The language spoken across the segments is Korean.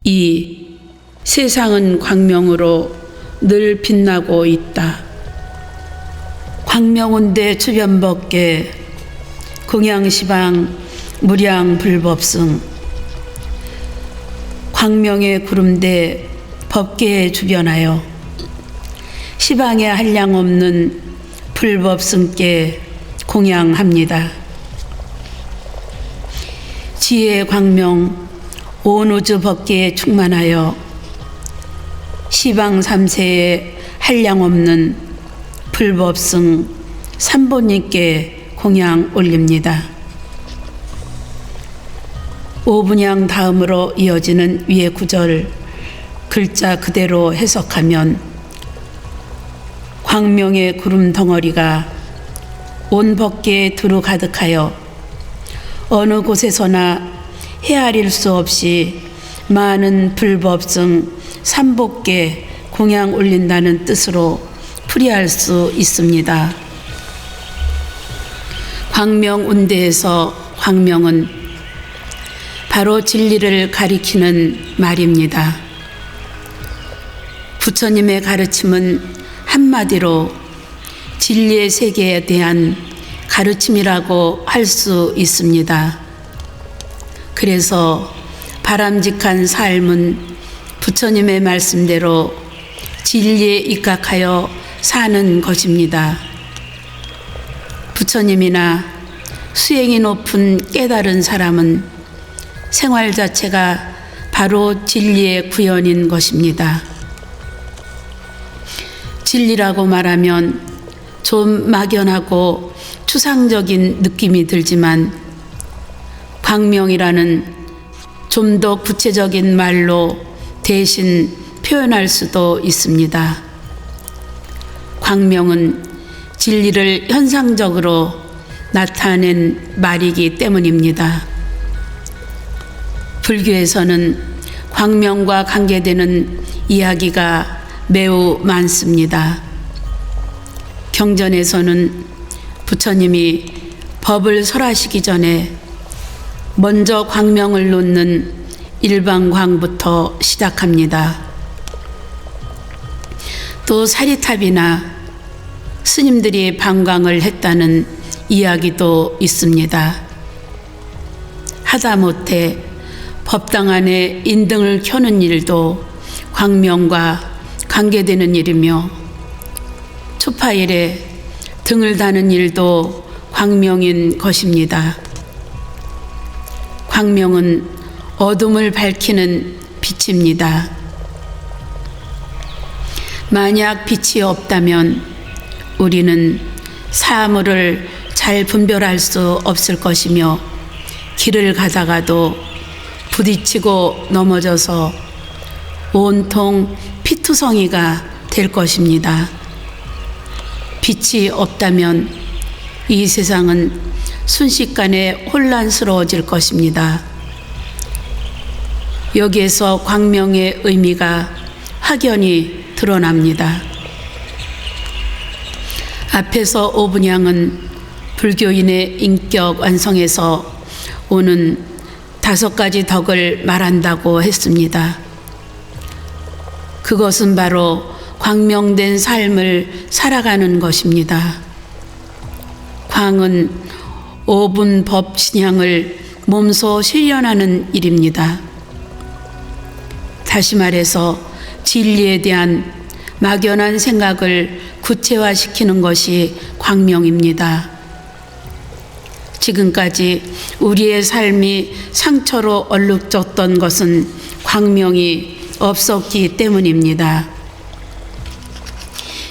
2. 세상은 광명으로 늘 빛나고 있다. 광명운대 주변법계 공양시방 무량불법승 광명의 구름대 법계에 주변하여 시방에 한량없는 불법승께 공양합니다. 지혜 광명 온 우주 법계에 충만하여 시방 3세에 한량없는 불법승 삼보님께 공양 올립니다. 오분양 다음으로 이어지는 위의 구절 글자 그대로 해석하면 광명의 구름 덩어리가 온 법계에 두루 가득하여 어느 곳에서나 헤아릴 수 없이 많은 불법승 삼복계 공양 올린다는 뜻으로 풀이할 수 있습니다. 광명운대에서 광명은 바로 진리를 가리키는 말입니다. 부처님의 가르침은 한마디로 진리의 세계에 대한 가르침이라고 할 수 있습니다. 그래서 바람직한 삶은 부처님의 말씀대로 진리에 입각하여 사는 것입니다. 부처님이나 수행이 높은 깨달은 사람은 생활 자체가 바로 진리의 구현인 것입니다. 진리라고 말하면 좀 막연하고 추상적인 느낌이 들지만 광명이라는 좀 더 구체적인 말로 대신 표현할 수도 있습니다. 광명은 진리를 현상적으로 나타낸 말이기 때문입니다. 불교에서는 광명과 관계되는 이야기가 매우 많습니다. 경전에서는 부처님이 법을 설하시기 전에 먼저 광명을 놓는 일방광부터 시작합니다. 또 사리탑이나 스님들이 방광을 했다는 이야기도 있습니다. 하다못해 법당 안에 인등을 켜는 일도 광명과 관계되는 일이며 초파일에 등을 다는 일도 광명인 것입니다. 광명은 어둠을 밝히는 빛입니다. 만약 빛이 없다면 우리는 사물을 잘 분별할 수 없을 것이며 길을 가다가도 부딪히고 넘어져서 온통 피투성이가 될 것입니다. 빛이 없다면 이 세상은 순식간에 혼란스러워질 것입니다. 여기에서 광명의 의미가 확연히 드러납니다. 앞에서 오분양은 불교인의 인격 완성에서 오는 5가지 덕을 말한다고 했습니다. 그것은 바로 광명된 삶을 살아가는 것입니다. 광은 오분법 신향을 몸소 실현하는 일입니다. 다시 말해서 진리에 대한 막연한 생각을 구체화시키는 것이 광명입니다. 지금까지 우리의 삶이 상처로 얼룩졌던 것은 광명이 없었기 때문입니다.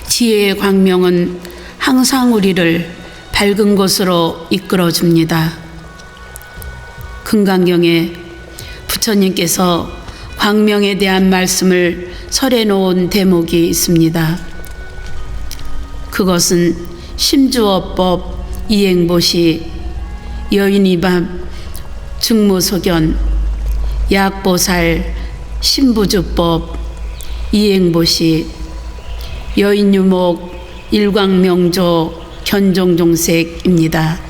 지혜의 광명은 항상 우리를 밝은 곳으로 이끌어줍니다. 금강경에 부처님께서 광명에 대한 말씀을 설해 놓은 대목이 있습니다. 그것은 심주어법 이행보시 여인이밤 중무소견 약보살 신부주법 이행보시 여인유목 일광명조 견종종색입니다.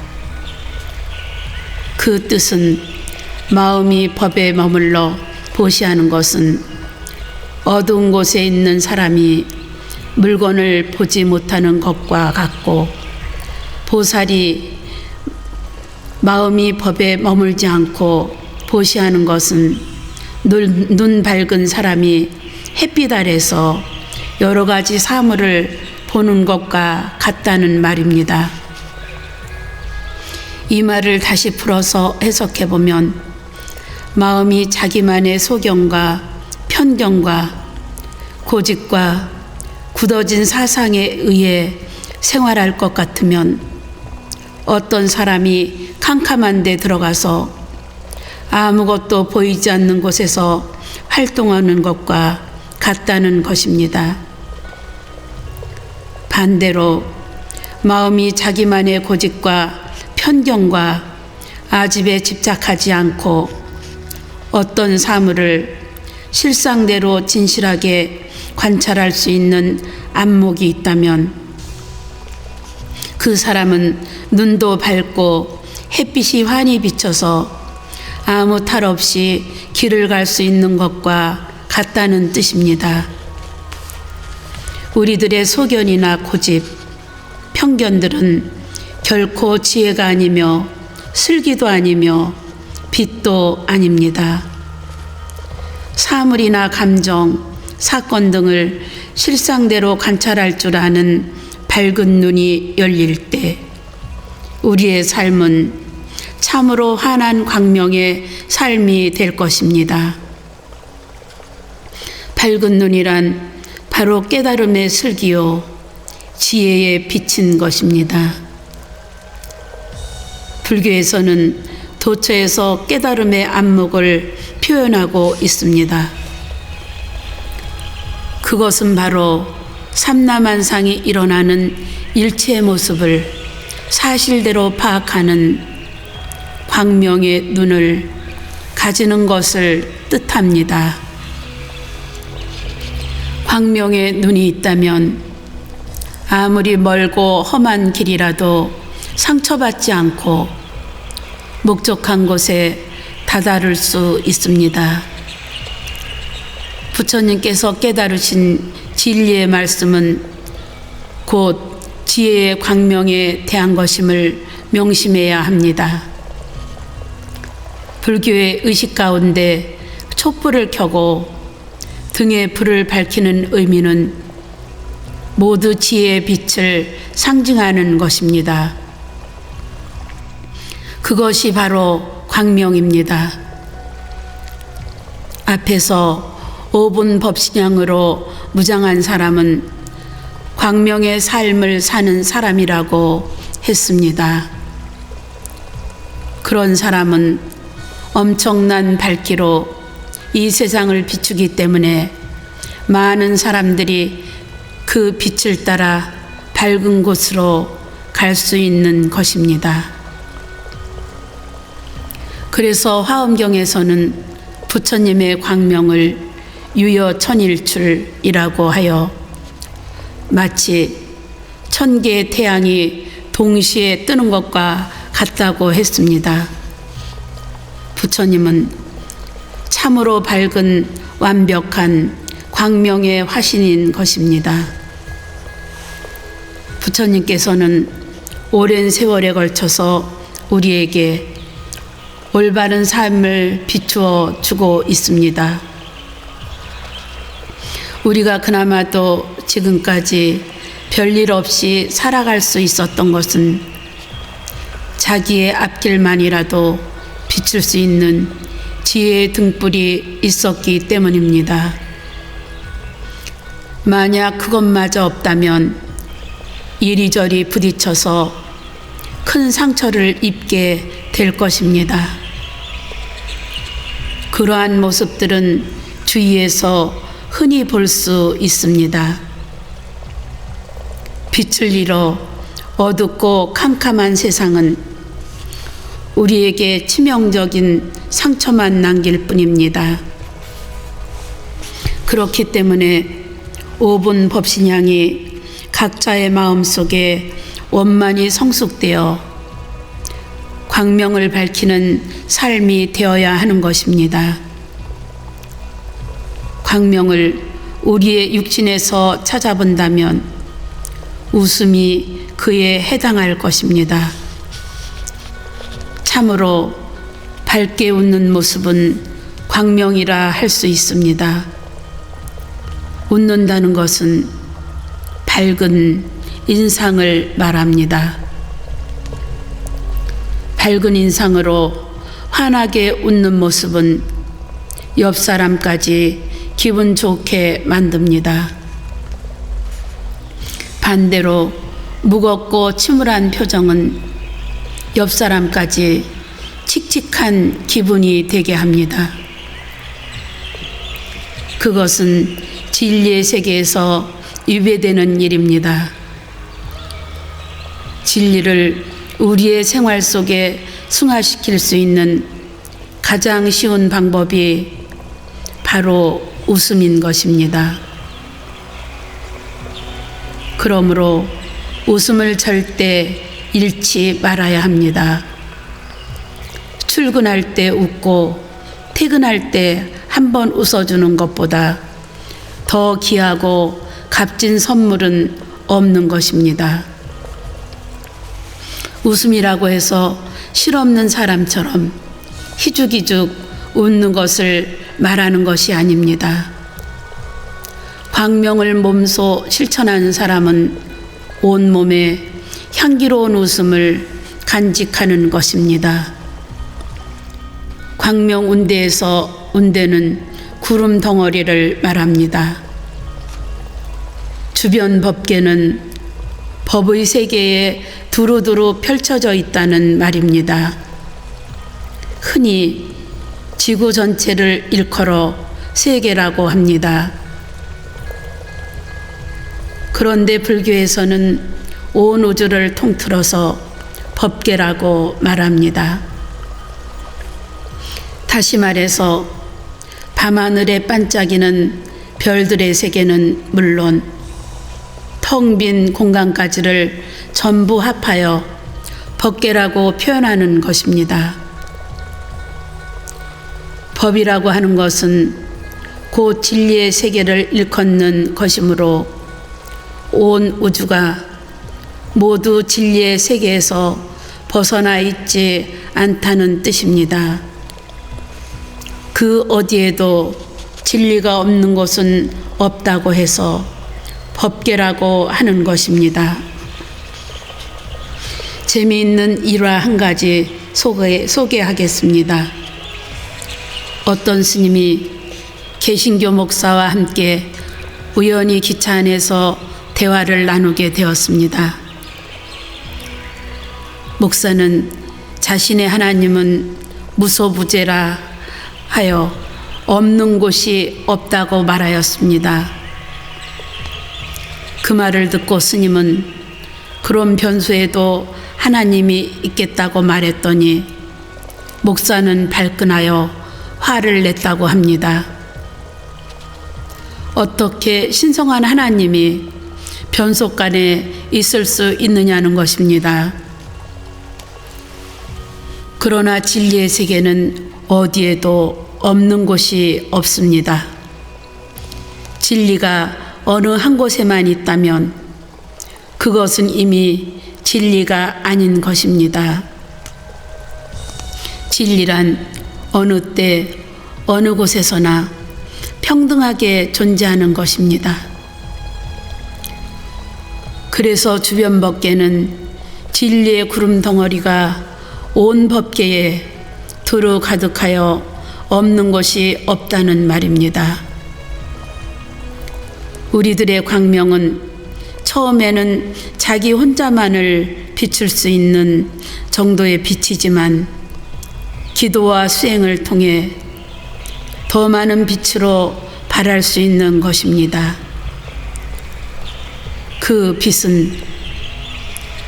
그 뜻은 마음이 법에 머물러 보시하는 것은 어두운 곳에 있는 사람이 물건을 보지 못하는 것과 같고, 보살이 마음이 법에 머물지 않고 보시하는 것은 눈 밝은 사람이 햇빛 아래서 여러 가지 사물을 보는 것과 같다는 말입니다. 이 말을 다시 풀어서 해석해 보면, 마음이 자기만의 소견과 편견과 고집과 굳어진 사상에 의해 생활할 것 같으면 어떤 사람이 캄캄한 데 들어가서 아무것도 보이지 않는 곳에서 활동하는 것과 같다는 것입니다. 반대로 마음이 자기만의 고집과 편견과 아집에 집착하지 않고 어떤 사물을 실상대로 진실하게 관찰할 수 있는 안목이 있다면, 그 사람은 눈도 밝고 햇빛이 환히 비쳐서 아무 탈 없이 길을 갈 수 있는 것과 같다는 뜻입니다. 우리들의 소견이나 고집, 편견들은 결코 지혜가 아니며 슬기도 아니며 빛도 아닙니다. 사물이나 감정, 사건 등을 실상대로 관찰할 줄 아는 밝은 눈이 열릴 때 우리의 삶은 참으로 환한 광명의 삶이 될 것입니다. 밝은 눈이란 바로 깨달음의 슬기요 지혜의 빛인 것입니다. 불교에서는 도처에서 깨달음의 안목을 표현하고 있습니다. 그것은 바로 삼라만상이 일어나는 일체의 모습을 사실대로 파악하는 광명의 눈을 가지는 것을 뜻합니다. 광명의 눈이 있다면 아무리 멀고 험한 길이라도 상처받지 않고 목적한 곳에 다다를 수 있습니다. 부처님께서 깨달으신 진리의 말씀은 곧 지혜의 광명에 대한 것임을 명심해야 합니다. 불교의 의식 가운데 촛불을 켜고 등에 불을 밝히는 의미는 모두 지혜의 빛을 상징하는 것입니다. 그것이 바로 광명입니다. 앞에서 5분 법신양으로 무장한 사람은 광명의 삶을 사는 사람이라고 했습니다. 그런 사람은 엄청난 밝기로 이 세상을 비추기 때문에 많은 사람들이 그 빛을 따라 밝은 곳으로 갈 수 있는 것입니다. 그래서 화엄경에서는 부처님의 광명을 유여천일출이라고 하여 마치 1000개의 태양이 동시에 뜨는 것과 같다고 했습니다. 부처님은 참으로 밝은 완벽한 광명의 화신인 것입니다. 부처님께서는 오랜 세월에 걸쳐서 우리에게 올바른 삶을 비추어 주고 있습니다. 우리가 그나마도 지금까지 별일 없이 살아갈 수 있었던 것은 자기의 앞길만이라도 비출 수 있는 지혜의 등불이 있었기 때문입니다. 만약 그것마저 없다면 이리저리 부딪혀서 큰 상처를 입게 될 것입니다. 그러한 모습들은 주위에서 흔히 볼 수 있습니다. 빛을 잃어 어둡고 캄캄한 세상은 우리에게 치명적인 상처만 남길 뿐입니다. 그렇기 때문에 5분 법신양이 각자의 마음속에 원만히 성숙되어 광명을 밝히는 삶이 되어야 하는 것입니다. 광명을 우리의 육신에서 찾아본다면 웃음이 그에 해당할 것입니다. 참으로 밝게 웃는 모습은 광명이라 할 수 있습니다. 웃는다는 것은 밝은 인상을 말합니다. 밝은 인상으로 환하게 웃는 모습은 옆 사람까지 기분 좋게 만듭니다. 반대로 무겁고 침울한 표정은 옆 사람까지 칙칙한 기분이 되게 합니다. 그것은 진리의 세계에서 위배되는 일입니다. 진리를 우리의 생활 속에 승화시킬 수 있는 가장 쉬운 방법이 바로 웃음인 것입니다. 그러므로 웃음을 절대 잃지 말아야 합니다. 출근할 때 웃고 퇴근할 때 한 번 웃어주는 것보다 더 귀하고 값진 선물은 없는 것입니다. 웃음이라고 해서 실없는 사람처럼 희죽희죽 웃는 것을 말하는 것이 아닙니다. 광명을 몸소 실천하는 사람은 온몸에 향기로운 웃음을 간직하는 것입니다. 광명 운대에서 운대는 구름 덩어리를 말합니다. 주변 법계는 법의 세계에 두루두루 펼쳐져 있다는 말입니다. 흔히 지구 전체를 일컬어 세계라고 합니다. 그런데 불교에서는 온 우주를 통틀어서 법계라고 말합니다. 다시 말해서 밤하늘에 반짝이는 별들의 세계는 물론 텅 빈 공간까지를 전부 합하여 법계라고 표현하는 것입니다. 법이라고 하는 것은 곧 진리의 세계를 일컫는 것이므로 온 우주가 모두 진리의 세계에서 벗어나 있지 않다는 뜻입니다. 그 어디에도 진리가 없는 곳은 없다고 해서 법계라고 하는 것입니다. 재미있는 일화 한 가지 소개하겠습니다. 어떤 스님이 개신교 목사와 함께 우연히 기차 안에서 대화를 나누게 되었습니다. 목사는 자신의 하나님은 무소부재라 하여 없는 곳이 없다고 말하였습니다. 그 말을 듣고 스님은 그런 변수에도 하나님이 있겠다고 말했더니 목사는 발끈하여 화를 냈다고 합니다. 어떻게 신성한 하나님이 변수 속간에 있을 수 있느냐는 것입니다. 그러나 진리의 세계는 어디에도 없는 곳이 없습니다. 진리가 어느 한 곳에만 있다면 그것은 이미 진리가 아닌 것입니다. 진리란 어느 때 어느 곳에서나 평등하게 존재하는 것입니다. 그래서 주변 법계는 진리의 구름 덩어리가 온 법계에 두루 가득하여 없는 곳이 없다는 말입니다. 우리들의 광명은 처음에는 자기 혼자만을 비출 수 있는 정도의 빛이지만 기도와 수행을 통해 더 많은 빛으로 발할 수 있는 것입니다. 그 빛은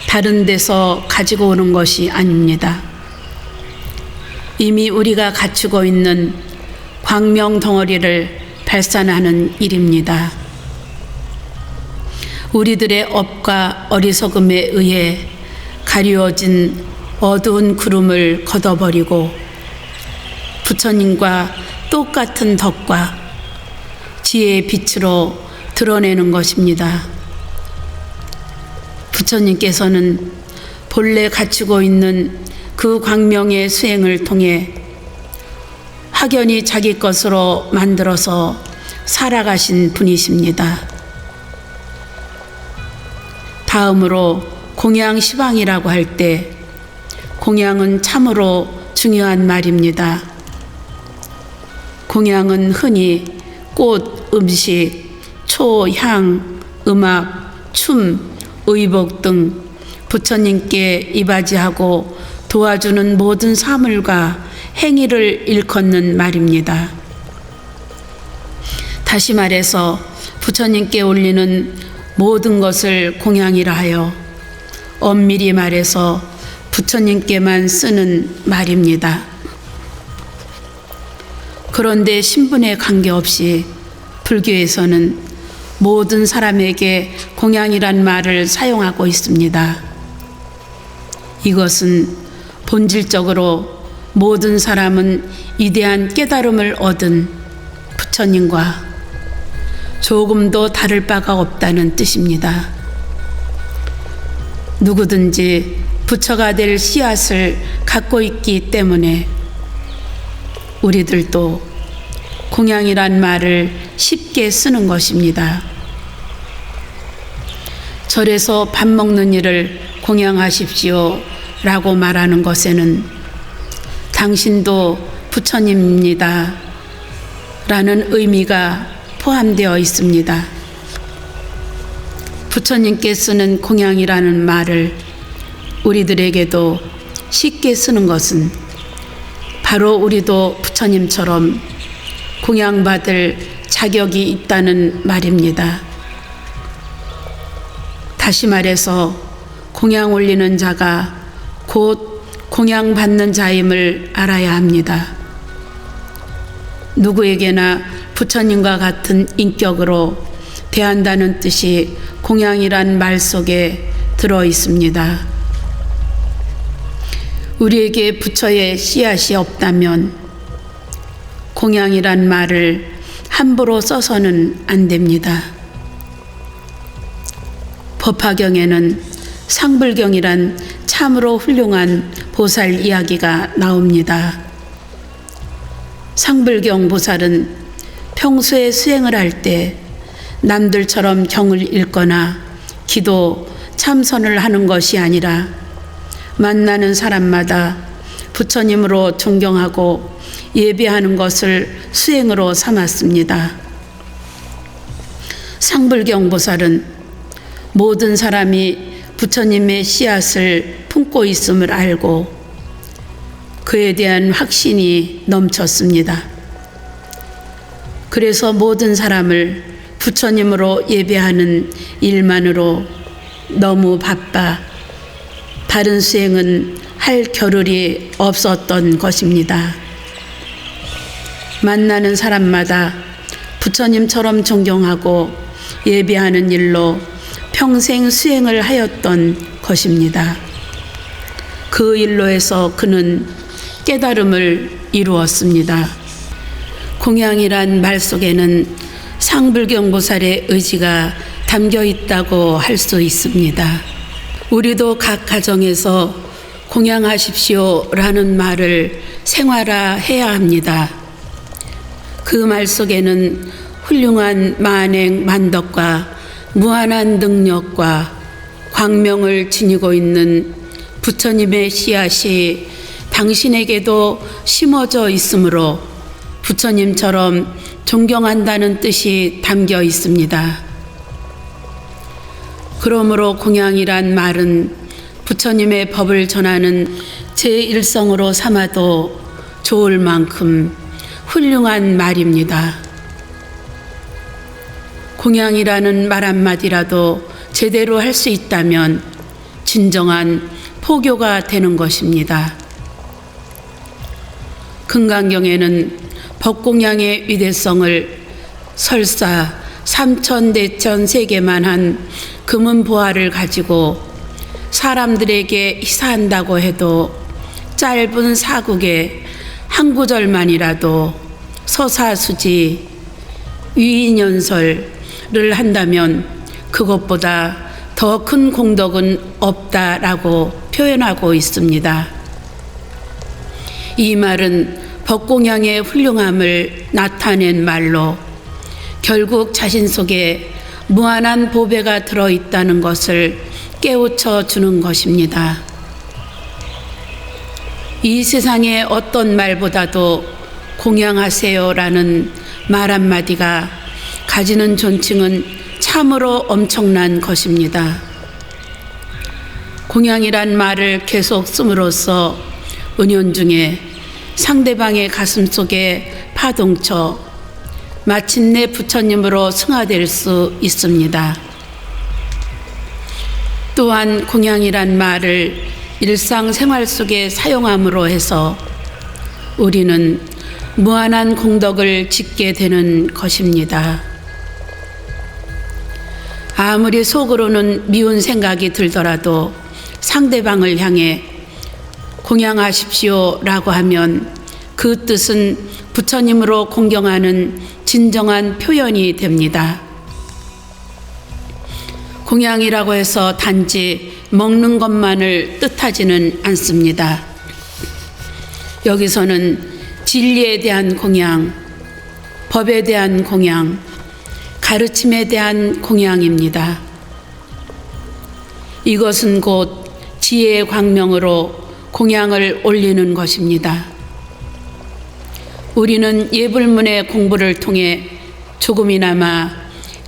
다른 데서 가지고 오는 것이 아닙니다. 이미 우리가 갖추고 있는 광명 덩어리를 발산하는 일입니다. 우리들의 업과 어리석음에 의해 가리워진 어두운 구름을 걷어버리고 부처님과 똑같은 덕과 지혜의 빛으로 드러내는 것입니다. 부처님께서는 본래 갖추고 있는 그 광명의 수행을 통해 확연히 자기 것으로 만들어서 살아가신 분이십니다. 다음으로 공양 시방이라고 할 때 공양은 참으로 중요한 말입니다. 공양은 흔히 꽃, 음식, 초, 향, 음악, 춤, 의복 등 부처님께 이바지하고 도와주는 모든 사물과 행위를 일컫는 말입니다. 다시 말해서 부처님께 올리는 모든 것을 공양이라 하여 엄밀히 말해서 부처님께만 쓰는 말입니다. 그런데 신분에 관계없이 불교에서는 모든 사람에게 공양이란 말을 사용하고 있습니다. 이것은 본질적으로 모든 사람은 위대한 깨달음을 얻은 부처님과 조금도 다를 바가 없다는 뜻입니다. 누구든지 부처가 될 씨앗을 갖고 있기 때문에 우리들도 공양이란 말을 쉽게 쓰는 것입니다. 절에서 밥 먹는 일을 공양하십시오 라고 말하는 것에는 당신도 부처님입니다 라는 의미가 포함되어 있습니다. 부처님께 쓰는 공양이라는 말을 우리들에게도 쉽게 쓰는 것은 바로 우리도 부처님처럼 공양받을 자격이 있다는 말입니다. 다시 말해서 공양 올리는 자가 곧 공양받는 자임을 알아야 합니다. 누구에게나 부처님과 같은 인격으로 대한다는 뜻이 공양이란 말 속에 들어 있습니다. 우리에게 부처의 씨앗이 없다면 공양이란 말을 함부로 써서는 안 됩니다. 법화경에는 상불경이란 참으로 훌륭한 보살 이야기가 나옵니다. 상불경 보살은 평소에 수행을 할 때 남들처럼 경을 읽거나 기도, 참선을 하는 것이 아니라 만나는 사람마다 부처님으로 존경하고 예배하는 것을 수행으로 삼았습니다. 상불경 보살은 모든 사람이 부처님의 씨앗을 품고 있음을 알고 그에 대한 확신이 넘쳤습니다. 그래서 모든 사람을 부처님으로 예배하는 일만으로 너무 바빠 다른 수행은 할 겨를이 없었던 것입니다. 만나는 사람마다 부처님처럼 존경하고 예배하는 일로 평생 수행을 하였던 것입니다. 그 일로 해서 그는 깨달음을 이루었습니다. 공양이란 말 속에는 상불경보살의 의지가 담겨 있다고 할 수 있습니다. 우리도 각 가정에서 공양하십시오 라는 말을 생활화해야 합니다. 그 말 속에는 훌륭한 만행 만덕과 무한한 능력과 광명을 지니고 있는 부처님의 씨앗이 당신에게도 심어져 있으므로 부처님처럼 존경한다는 뜻이 담겨 있습니다. 그러므로 공양이란 말은 부처님의 법을 전하는 제1성으로 삼아도 좋을 만큼 훌륭한 말입니다. 공양이라는 말 한마디라도 제대로 할 수 있다면 진정한 포교가 되는 것입니다. 금강경에는 법공양의 위대성을 설사 삼천대천 세계만한 금은 보화를 가지고 사람들에게 희사한다고 해도 짧은 사국에 한 구절만이라도 서사수지 위인연설을 한다면 그것보다 더 큰 공덕은 없다라고 표현하고 있습니다. 이 말은 법공양의 훌륭함을 나타낸 말로 결국 자신 속에 무한한 보배가 들어있다는 것을 깨우쳐 주는 것입니다. 이 세상의 어떤 말보다도 공양하세요라는 말 한마디가 가지는 존칭은 참으로 엄청난 것입니다. 공양이란 말을 계속 씀으로써 은연중에 상대방의 가슴 속에 파동쳐 마침내 부처님으로 승화될 수 있습니다. 또한 공양이란 말을 일상생활 속에 사용함으로 해서 우리는 무한한 공덕을 짓게 되는 것입니다. 아무리 속으로는 미운 생각이 들더라도 상대방을 향해 공양하십시오라고 하면 그 뜻은 부처님으로 공경하는 진정한 표현이 됩니다. 공양이라고 해서 단지 먹는 것만을 뜻하지는 않습니다. 여기서는 진리에 대한 공양, 법에 대한 공양, 가르침에 대한 공양입니다. 이것은 곧 지혜의 광명으로 공양을 올리는 것입니다. 우리는 예불문의 공부를 통해 조금이나마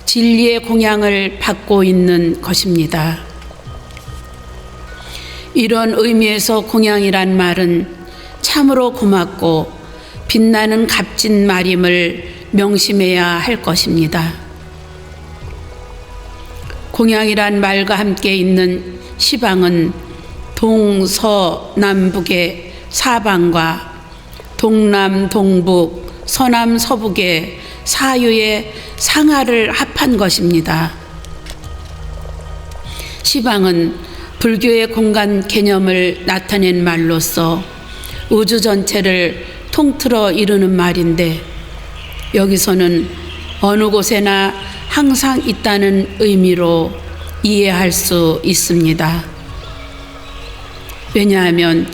진리의 공양을 받고 있는 것입니다. 이런 의미에서 공양이란 말은 참으로 고맙고 빛나는 값진 말임을 명심해야 할 것입니다. 공양이란 말과 함께 있는 시방은 동서남북의 사방과 동남 동북 서남 서북의 사유의 상하를 합한 것입니다. 시방은 불교의 공간 개념을 나타낸 말로서 우주 전체를 통틀어 이루는 말인데 여기서는 어느 곳에나 항상 있다는 의미로 이해할 수 있습니다. 왜냐하면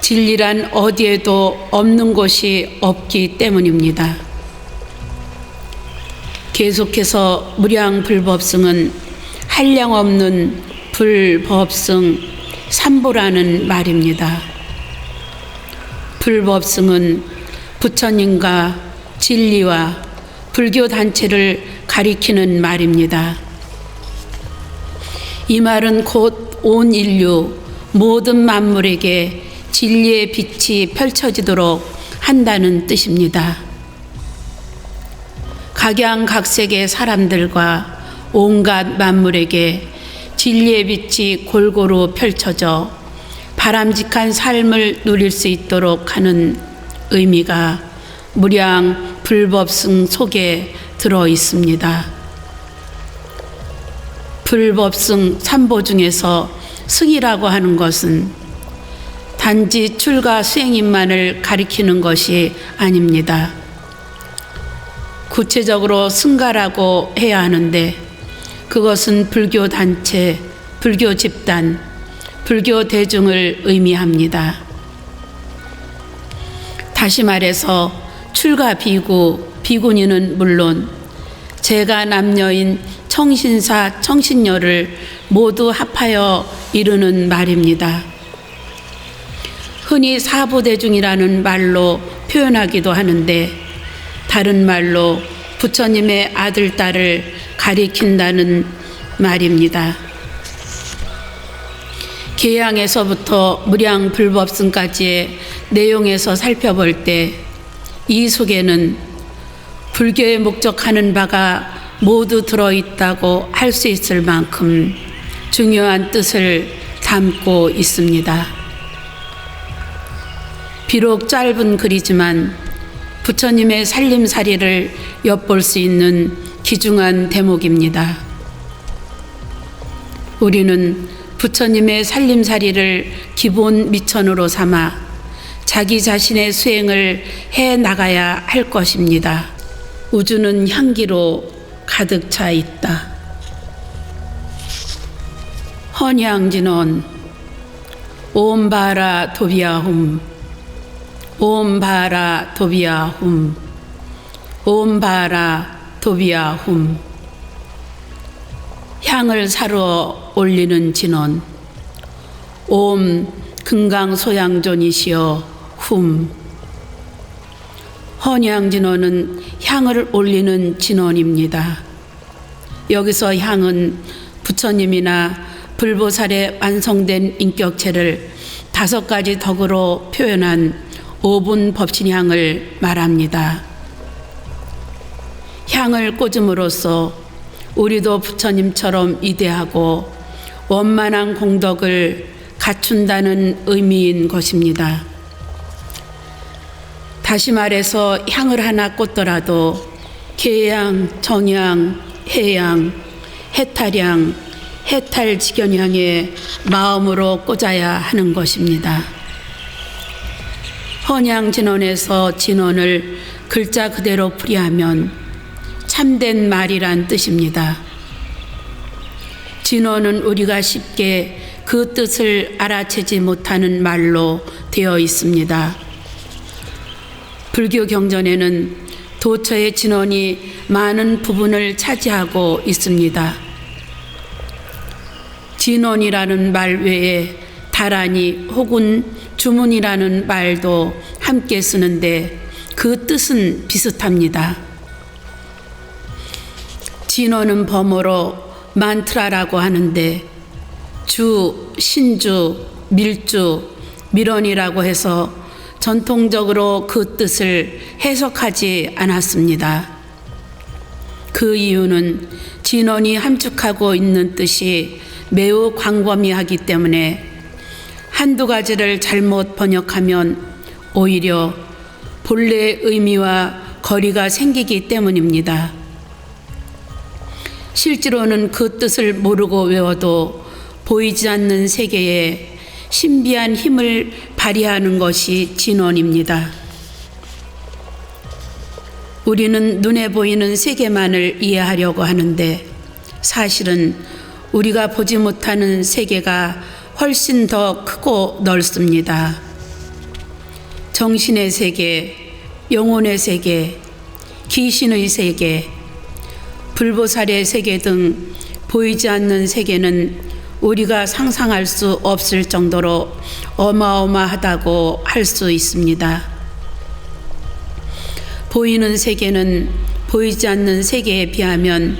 진리란 어디에도 없는 곳이 없기 때문입니다. 계속해서 무량불법승은 한량없는 불법승 삼보라는 말입니다. 불법승은 부처님과 진리와 불교 단체를 가리키는 말입니다. 이 말은 곧 온 인류 모든 만물에게 진리의 빛이 펼쳐지도록 한다는 뜻입니다. 각양각색의 사람들과 온갖 만물에게 진리의 빛이 골고루 펼쳐져 바람직한 삶을 누릴 수 있도록 하는 의미가 무량 불법승 속에 들어 있습니다. 불법승 삼보 중에서 승이라고 하는 것은 단지 출가 수행인만을 가리키는 것이 아닙니다. 구체적으로 승가라고 해야 하는데 그것은 불교 단체, 불교 집단, 불교 대중을 의미합니다. 다시 말해서 출가 비구, 비구니는 물론 재가 남녀인 청신사, 청신녀를 모두 합하여 이루는 말입니다. 흔히 사부대중이라는 말로 표현하기도 하는데 다른 말로 부처님의 아들, 딸을 가리킨다는 말입니다. 계양에서부터 무량불법승까지의 내용에서 살펴볼 때 이 속에는 불교에 목적하는 바가 모두 들어있다고 할 수 있을 만큼 중요한 뜻을 담고 있습니다. 비록 짧은 글이지만 부처님의 살림살이를 엿볼 수 있는 귀중한 대목입니다. 우리는 부처님의 살림살이를 기본 미천으로 삼아 자기 자신의 수행을 해 나가야 할 것입니다. 우주는 향기로 가득 차 있다. 헌향진원 옴바라 도비아훔 옴바라 도비아훔 옴바라 도비아훔. 향을 사러 올리는 진원 옴 금강소양존이시여 훔. 헌향진원은 향을 올리는 진원입니다. 여기서 향은 부처님이나 불보살의 완성된 인격체를 5가지 덕으로 표현한 5분 법신향을 말합니다. 향을 꽂음으로써 우리도 부처님처럼 위대하고 원만한 공덕을 갖춘다는 의미인 것입니다. 다시 말해서 향을 하나 꽂더라도 계향, 정향, 해향, 해탈향, 해탈직연향의 마음으로 꽂아야 하는 것입니다. 헌향진원에서 진원을 글자 그대로 풀이하면 참된 말이란 뜻입니다. 진원은 우리가 쉽게 그 뜻을 알아채지 못하는 말로 되어 있습니다. 불교 경전에는 도처의 진원이 많은 부분을 차지하고 있습니다. 진원이라는 말 외에 다란이 혹은 주문이라는 말도 함께 쓰는데 그 뜻은 비슷합니다. 진원은 범어로 만트라라고 하는데 주, 신주, 밀주, 밀원이라고 해서 전통적으로 그 뜻을 해석하지 않았습니다. 그 이유는 진원이 함축하고 있는 뜻이 매우 광범위하기 때문에 한두 가지를 잘못 번역하면 오히려 본래의 의미와 거리가 생기기 때문입니다. 실제로는 그 뜻을 모르고 외워도 보이지 않는 세계에 신비한 힘을 발휘하는 것이 진원입니다. 우리는 눈에 보이는 세계만을 이해하려고 하는데 사실은 우리가 보지 못하는 세계가 훨씬 더 크고 넓습니다. 정신의 세계, 영혼의 세계, 귀신의 세계, 불보살의 세계 등 보이지 않는 세계는 우리가 상상할 수 없을 정도로 어마어마하다고 할 수 있습니다. 보이는 세계는 보이지 않는 세계에 비하면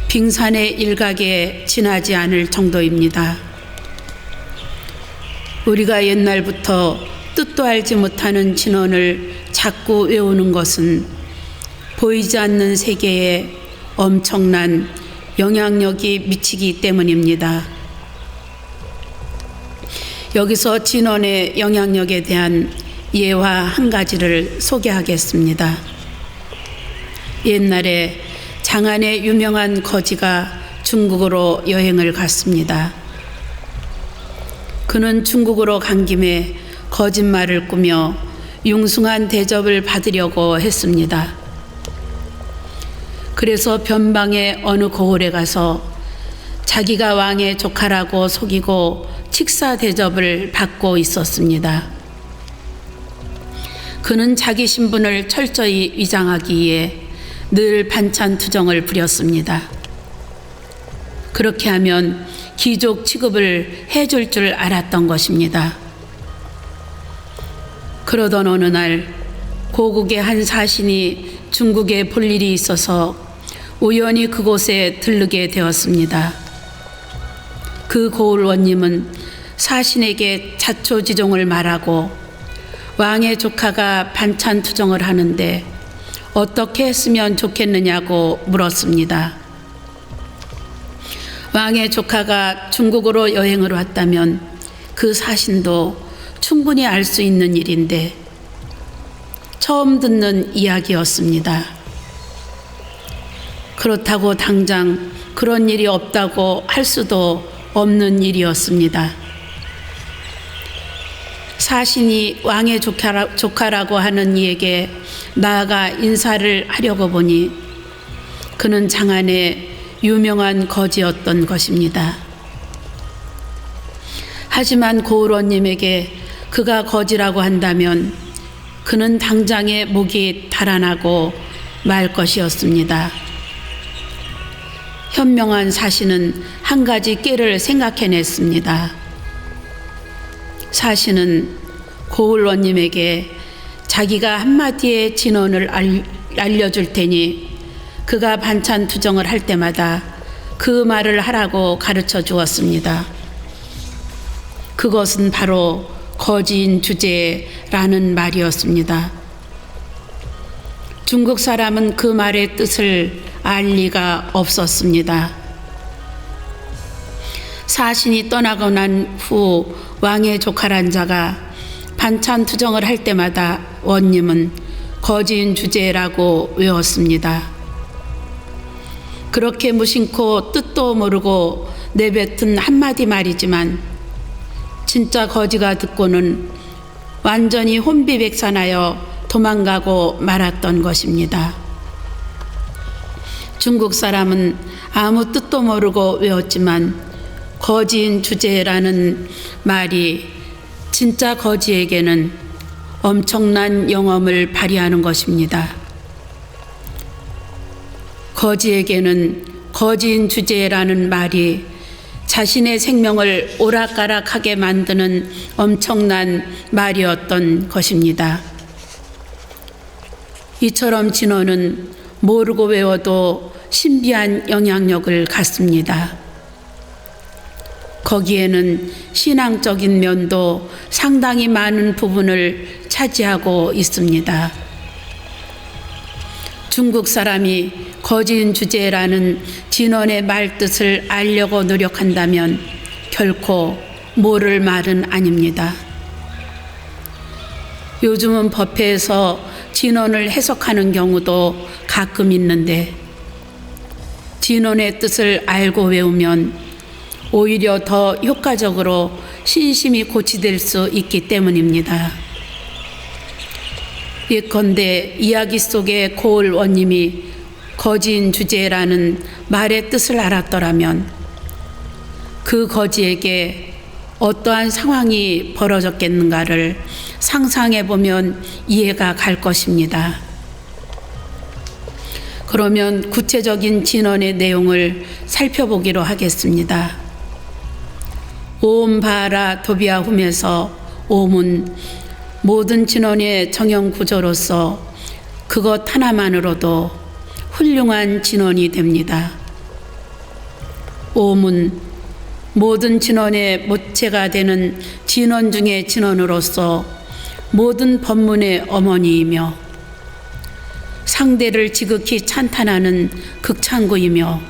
빙산의 일각에 지나지 않을 정도입니다. 우리가 옛날부터 뜻도 알지 못하는 진원을 자꾸 외우는 것은 보이지 않는 세계에 엄청난 영향력이 미치기 때문입니다. 여기서 진원의 영향력에 대한 예화 한 가지를 소개하겠습니다. 옛날에 장안의 유명한 거지가 중국으로 여행을 갔습니다. 그는 중국으로 간 김에 거짓말을 꾸며 융숭한 대접을 받으려고 했습니다. 그래서 변방의 어느 고을에 가서 자기가 왕의 조카라고 속이고 식사 대접을 받고 있었습니다. 그는 자기 신분을 철저히 위장하기 위해 늘 반찬 투정을 부렸습니다. 그렇게 하면 귀족 취급을 해줄 줄 알았던 것입니다. 그러던 어느 날 고국의 한 사신이 중국에 볼 일이 있어서 우연히 그곳에 들르게 되었습니다. 그 고을 원님은 사신에게 자초지종을 말하고 왕의 조카가 반찬 투정을 하는데 어떻게 했으면 좋겠느냐고 물었습니다. 왕의 조카가 중국으로 여행을 왔다면 그 사신도 충분히 알 수 있는 일인데 처음 듣는 이야기였습니다. 그렇다고 당장 그런 일이 없다고 할 수도 없는 일이었습니다. 사신이 왕의 조카라고 하는 이에게 나아가 인사를 하려고 보니 그는 장안의 유명한 거지였던 것입니다. 하지만 고을원님에게 그가 거지라고 한다면 그는 당장에 목이 달아나고 말 것이었습니다. 현명한 사신은 한 가지 꾀를 생각해냈습니다. 사신은 고을원님에게 자기가 한마디의 진언을 알려줄 테니 그가 반찬 투정을 할 때마다 그 말을 하라고 가르쳐 주었습니다. 그것은 바로 거지인 주제라는 말이었습니다. 중국 사람은 그 말의 뜻을 알 리가 없었습니다. 사신이 떠나고 난 후 왕의 조카란 자가 반찬 투정을 할 때마다 원님은 거지인 주제라고 외웠습니다. 그렇게 무심코 뜻도 모르고 내뱉은 한마디 말이지만 진짜 거지가 듣고는 완전히 혼비백산하여 도망가고 말았던 것입니다. 중국 사람은 아무 뜻도 모르고 외웠지만 거지인 주제라는 말이 진짜 거지에게는 엄청난 영험을 발휘하는 것입니다. 거지에게는 거지인 주제라는 말이 자신의 생명을 오락가락하게 만드는 엄청난 말이었던 것입니다. 이처럼 진언은 모르고 외워도 신비한 영향력을 갖습니다. 거기에는 신앙적인 면도 상당히 많은 부분을 차지하고 있습니다. 중국 사람이 거지인 주제라는 진언의 말뜻을 알려고 노력한다면 결코 모를 말은 아닙니다. 요즘은 법회에서 진언을 해석하는 경우도 가끔 있는데 진언의 뜻을 알고 외우면 오히려 더 효과적으로 신심이 고치될 수 있기 때문입니다. 예컨대 이야기 속의 고을원님이 거지인 주제라는 말의 뜻을 알았더라면 그 거지에게 어떠한 상황이 벌어졌겠는가를 상상해 보면 이해가 갈 것입니다. 그러면 구체적인 진언의 내용을 살펴보기로 하겠습니다. 옴 바라 도비아 훔에서 옴은 모든 진언의 정형 구조로서 그것 하나만으로도 훌륭한 진언이 됩니다. 옴은 모든 진언의 모체가 되는 진언 중의 진언으로서 모든 법문의 어머니이며 상대를 지극히 찬탄하는 극창구이며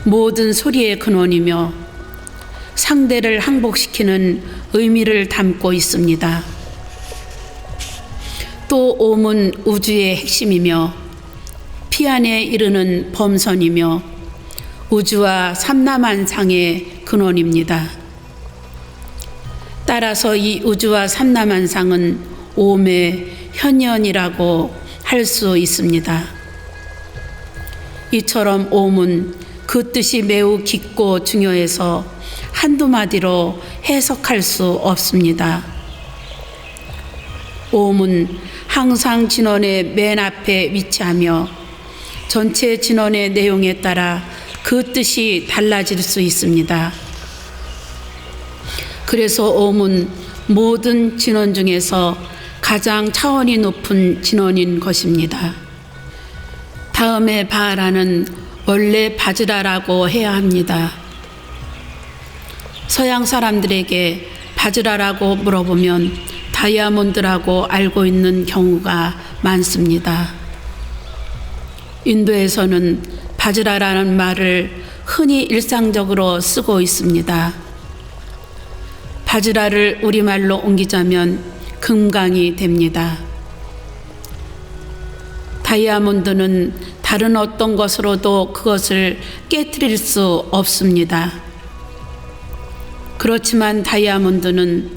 모든 소리의 근원이며 상대를 항복시키는 의미를 담고 있습니다. 또 옴은 우주의 핵심이며 피안에 이르는 범선이며 우주와 삼라만상의 근원입니다. 따라서 이 우주와 삼라만상은 옴의 현현이라고 할 수 있습니다. 이처럼 옴은 그 뜻이 매우 깊고 중요해서 한두 마디로 해석할 수 없습니다. 옴은 항상 진언의 맨 앞에 위치하며 전체 진언의 내용에 따라 그 뜻이 달라질 수 있습니다. 그래서 옴은 모든 진언 중에서 가장 차원이 높은 진언인 것입니다. 다음에 바라는 원래 바즈라라고 해야 합니다. 서양 사람들에게 바즈라라고 물어보면 다이아몬드라고 알고 있는 경우가 많습니다. 인도에서는 바즈라라는 말을 흔히 일상적으로 쓰고 있습니다. 바즈라를 우리말로 옮기자면 금강이 됩니다. 다이아몬드는 다른 어떤 것으로도 그것을 깨트릴 수 없습니다. 그렇지만 다이아몬드는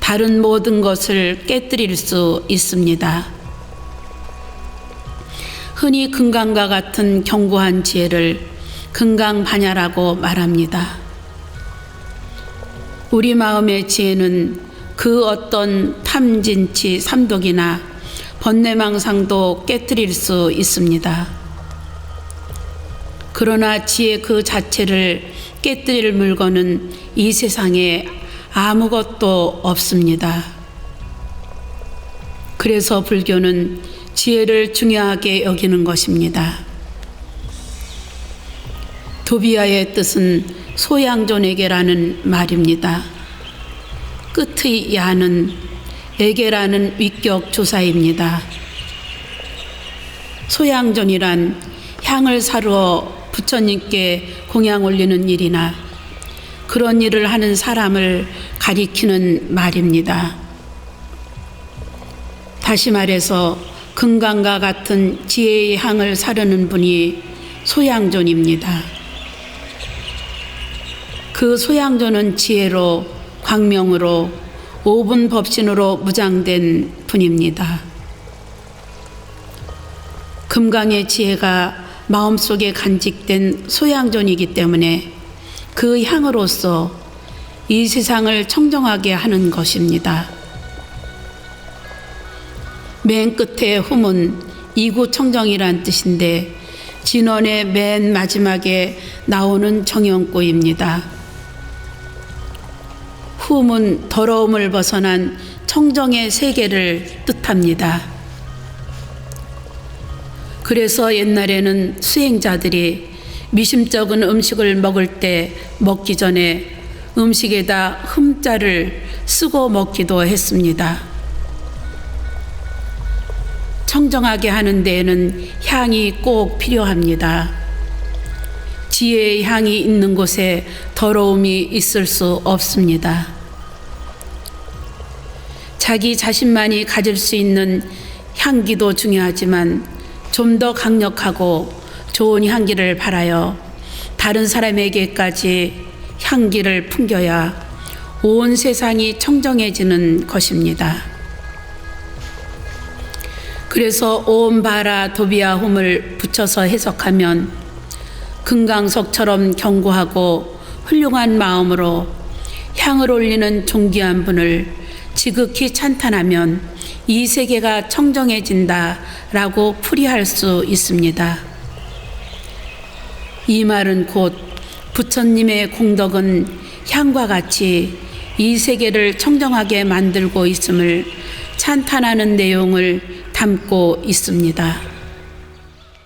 다른 모든 것을 깨뜨릴 수 있습니다. 흔히 금강과 같은 견고한 지혜를 금강반야라고 말합니다. 우리 마음의 지혜는 그 어떤 탐진치, 삼독이나 번뇌망상도 깨뜨릴 수 있습니다. 그러나 지혜 그 자체를 깨뜨릴 물건은 이 세상에 아무것도 없습니다. 그래서 불교는 지혜를 중요하게 여기는 것입니다. 도비야의 뜻은 소양존에게라는 말입니다. 끝의 야는 에게라는 위격 조사입니다. 소양존이란 향을 사루어 부처님께 공양 올리는 일이나 그런 일을 하는 사람을 가리키는 말입니다. 다시 말해서 금강과 같은 지혜의 향을 사르는 분이 소양존입니다. 그 소양존은 지혜로, 광명으로, 오분법신으로 무장된 분입니다. 금강의 지혜가 마음속에 간직된 소양존이기 때문에 그 향으로서 이 세상을 청정하게 하는 것입니다. 맨 끝에 흠은 이구청정이란 뜻인데 진원의 맨 마지막에 나오는 정형구입니다. 흠은 더러움을 벗어난 청정의 세계를 뜻합니다. 그래서 옛날에는 수행자들이 미심쩍은 음식을 먹을 때 먹기 전에 음식에다 흠자를 쓰고 먹기도 했습니다. 청정하게 하는 데에는 향이 꼭 필요합니다. 지혜의 향이 있는 곳에 더러움이 있을 수 없습니다. 자기 자신만이 가질 수 있는 향기도 중요하지만 좀 더 강력하고 좋은 향기를 바라여 다른 사람에게까지 향기를 풍겨야 온 세상이 청정해지는 것입니다. 그래서 옴 바라 도비야 홈을 붙여서 해석하면 금강석처럼 견고하고 훌륭한 마음으로 향을 올리는 존귀한 분을 지극히 찬탄하면 이 세계가 청정해진다라고 풀이할 수 있습니다. 이 말은 곧 부처님의 공덕은 향과 같이 이 세계를 청정하게 만들고 있음을 찬탄하는 내용을 담고 있습니다.